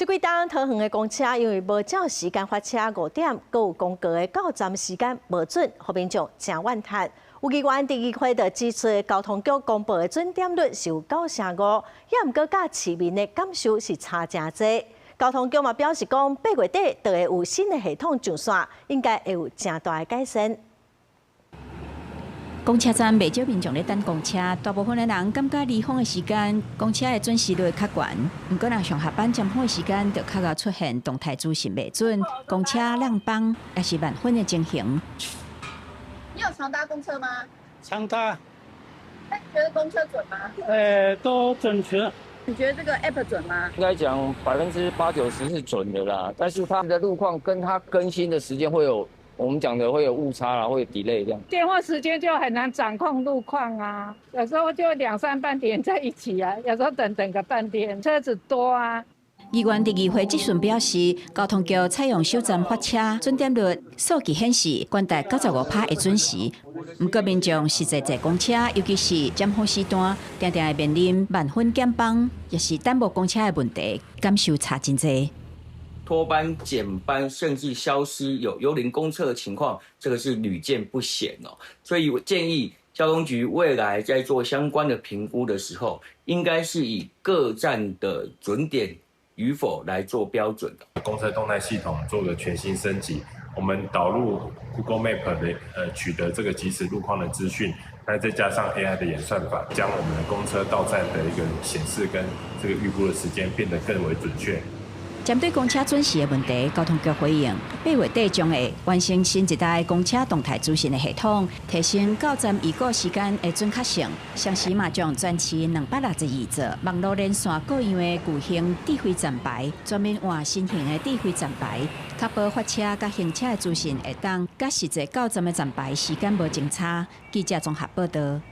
這幾檔桃園的公車因為無照時間發車5點，閣有公告的到站時間無準，互民眾真怨嘆。有議員第二回就指出，交通局公布的準點率是有9.5%，也毋過甲市民的感受是差真濟。交通局嘛表示講，8月底就會有新的系統上線，應該會有真大的改善。公車站未少民眾咧等公車，大部分的人感覺離峰的時間，公車的準時率較懸。不過，若上下班尖峰的時間，就較容易出現動態資訊未準、公車亮幫，也是晚婚的情形。你有常搭公車嗎？常搭。那你覺得公車準嗎？都準確。你覺得這個 app 準嗎？應該講80%-90%是準的啦，但是它的路況跟它更新的時間會有。我們講的會有誤差啦，會有 delay 這樣。電話時間就很難掌控路況啊，有時候就2、3班點在一起啊，有時候等個半天，車子多啊。議員第二回質詢表示，交通局採用首站發車準點率數據顯示，關達95%的準時。不過民眾實際坐公車，尤其是尖峰時段，常常會面臨晚婚減班，也是耽誤公車的問題，感受差真濟。拖班、減班，甚至消失，有幽靈公車的情況，這個是屢見不鮮哦。所以我建議交通局未來在做相關的評估的時候，應該是以各站的準點與否來做標準的。公車動態系統做了全新升級，我們導入 Google Map 的取得這個即時路況的資訊，那再加上 AI 的演算法，將我們的公車到站的一個顯示跟這個預估的時間變得更為準確。針對公車準時的問題，交通局回應，8月底將會完成新一代公車動態資訊的系統，提升到站預估時間的準確性。同時嘛，將全市262座網絡連線各樣的巨型智慧站牌，專門換新型的智慧站牌，確保發車甲行車的資訊會當甲實際到站的站牌時間無爭差。記者綜合報道。